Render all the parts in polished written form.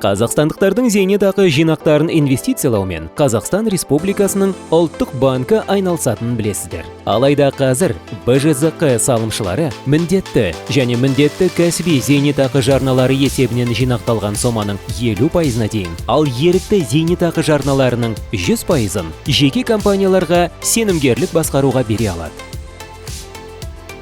Қазақстандықтардың зейнетақы жинақтарын инвестициялаумен Қазақстан Республикасының ұлттық банкі айналысатынын білесіздер. Алайда қазір БЖЗК салымшылары міндетті және міндетті кәсіби зейнетақы жарналары есебінен жинақталған соманың 50%-на дейін, ал ерікті зейнетақы жарналарының 100%-ын жеке компанияларға сенімгерлік басқаруға бере алады.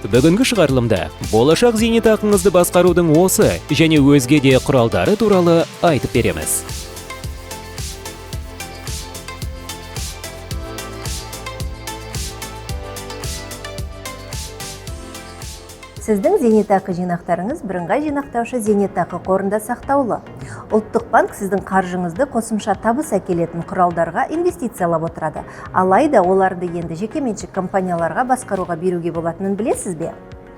Бүгінгі шығарылымда болашақ зейнетақыңызды басқарудың осы және өзге де құралдары туралы айтып береміз. Сіздің зейнетақы жинақтарыңыз бірыңғай жинақтаушы зейнетақы қорында сақтаулы. Ұлттық банк сіздің қаржыңызды қосымша табыс әкелетін құралдарға инвестициялап отырады. Алайда оларды енді жекеменшік компанияларға басқаруға беруге болатынын білесіз бе?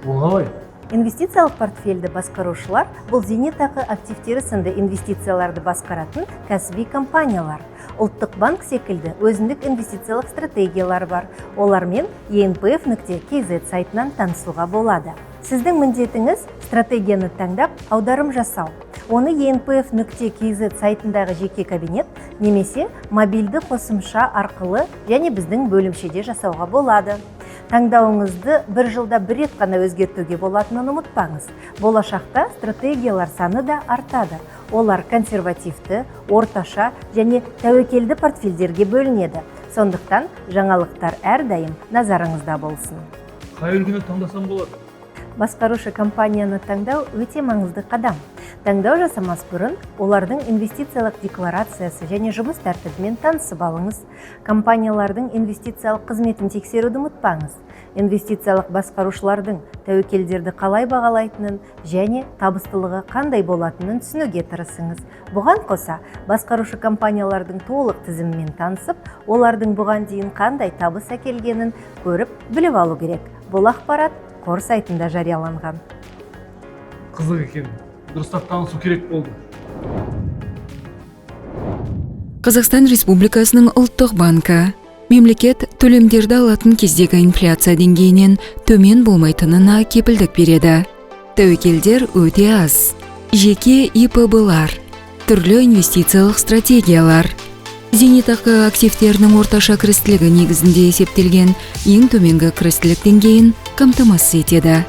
Ол қалай? Инвестициялық портфельді басқарушылар бұл зейнетақы активтері сынды инвестицияларды басқаратын кәсіби компаниялар. Ұлттық банк секілді өзіндік инвестициялық стратегиялар бар. Олармен enpf.kz сайтынан танысуға болады. Сіздің міндетіңіз стратегияны таңдап, аударым жасау. Оны enpf.kz сайтындағы жеке кабинет немесе мобильді қосымша арқылы және біздің бөлімшеде жасауға болады. Таңдауыңызды бір жылда бір рет қана өзгертуге болатынын ұмытпаңыз. Болашақта стратегиялар саны да артады. Олар консервативті, орташа және тәуекелді портфельдерге бөлінеді. Сондықтан жаңалықтар әрдайым назарыңызда болсын. Қай үлгіні таңдасам болады? Басқарушы компанияны таңдау өте маңызды қадам. Таңдау жасамас бұрын олардың инвестициялық декларациясы және жұмыс тәртібімен танысып алыңыз. Компаниялардың инвестициялық қызметін тексеруді ұмытпаңыз. Инвестициялық басқарушылардың тәуекелдерді қалай бағалайтынын және табыстылығы қандай болатынын түсінуге тырысыңыз. Бұған қоса, басқарушы компаниялардың толық тізімімен танысып, олардың бұған дейін қандай табыс әкелгенін көріп, біліп алу керек. Бұл ақпарат қор сайтында жарияланған. Қызық екен. Дұрыстап танысу керек болды. Қазақстан Республикасының ұлттық банкі мемлекет төлемдерді алатын кездегі инфляция деңгейінен төмен болмайтынына кепілдік береді. Тәуекелдер өте аз. Жеке ИПБ-лар, түрлі инвестициялық стратегиялар, зейнетақы активтерінің орташа кірістілігі негізінде есептелген ең төменгі кірістілік деңгейін қамтамасыз етеді.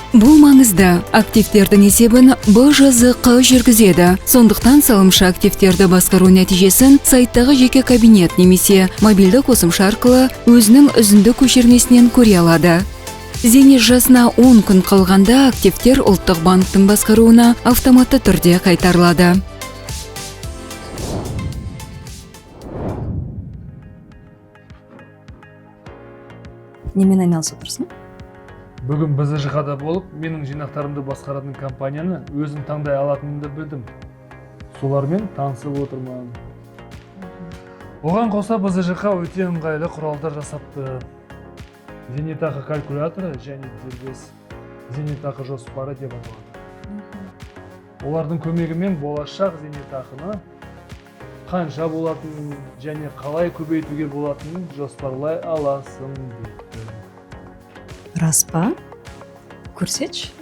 Бұл маңызды. Активтердің есебін БЖЗК жүргізеді. Сондықтан салымшы активтерді басқару нәтижесін сайттағы жеке кабинет немесе мобильді қосымша арқылы өзінің үзінді көшірмесінен көре алады. Зейнет жасына 10 күн қалғанда активтер ұлттық банктың басқаруына автоматты түрде қайтарылады. Немен айналысып отырсың? Бүгін БЗЖК-да болып, менің жинақтарымды басқаратын компанияны өзім таңдай алатынымды білдім. Солармен танысып отырмын. Оған қоса БЗЖК өте ыңғайлы құралдар жасапты. Зейнетақы калькуляторы және дербес зейнетақы жоспары деп аталады. Олардың көмегімен болашақ зейнетақыны қанша болатынын және қалай көбейтуге болатынын жоспарлай аласың дейді. Рас па? Көрсетші.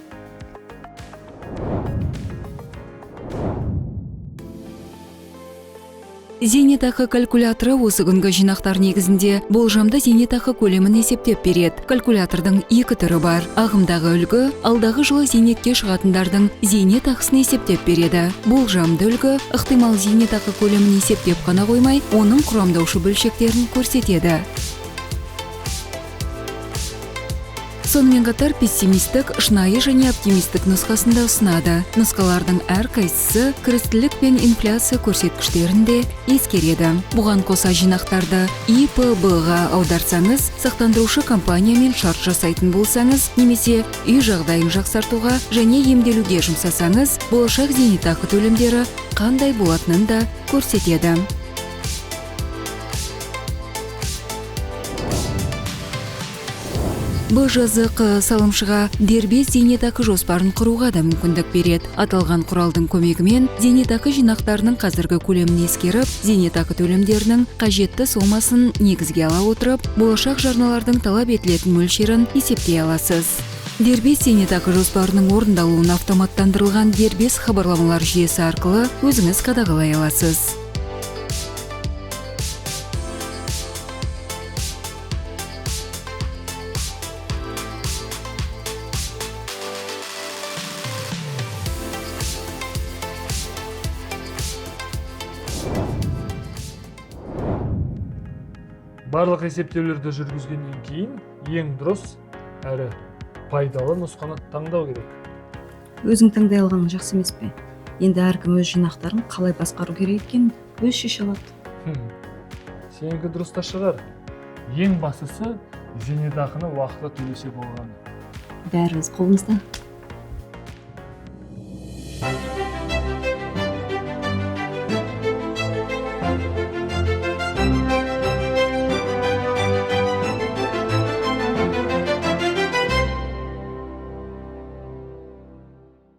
Зейнетақы калькуляторы осы күнгі жинақтар негізінде болжамды зейнетақы көлемін есептеп береді. Калькулятордың екі түрі бар. Ағымдағы үлгі алдағы жылы зейнетке шығатындардың зейнетақысын есептеп береді. Болжамды үлгі ықтимал зейнетақы көлемін есептеп қана қоймай, оның құрамдаушы бөлшектерін көрсетеді. Сонымен қатар пессимистік, шынайы және оптимистік нұсқасында ұсынады. Нұсқалардың әрқайсысы кірістілік пен инфляция көрсеткіштерінде ескереді. Бұған қоса жинақтарды ИПБ-ға аударсаңыз, сақтандырушы компаниямен шарт жасайтын болсаңыз, немесе үй жағдайын жақсартуға және емделуге жұмсасаңыз, болашақ зейнетақы төлемдері қандай болатынын да көрсетеді. БЖЗК салымшыға дербес зейнетақы жоспарын құруға да мүмкіндік береді. Аталған құралдың көмегімен зейнетақы жинақтарының қазіргі көлемін ескеріп, зейнетақы төлемдерінің қажетті сомасын негізге ала отырып, болашақ жарналардың талап етілетін мөлшерін есептей аласыз. Дербес зейнетақы жоспарының орындалуын автоматтандырылған дербес хабарламалар жүйесі арқылы өзіңіз қадағалай аласыз. Барлық есептеулерді жүргізгеннен кейін ең дұрыс әрі пайдалы нұсқаны таңдау керек. Өзің таңдай алғаның жақсы емес пе? Енді әркім өз жинақтарын қалай басқару керек екенін өз шеше алады. Сенікі дұрыс та шығар. Ең бастысы зейнетақыны уақытылы төлесе болғаны. Бәрі өз қолымызда.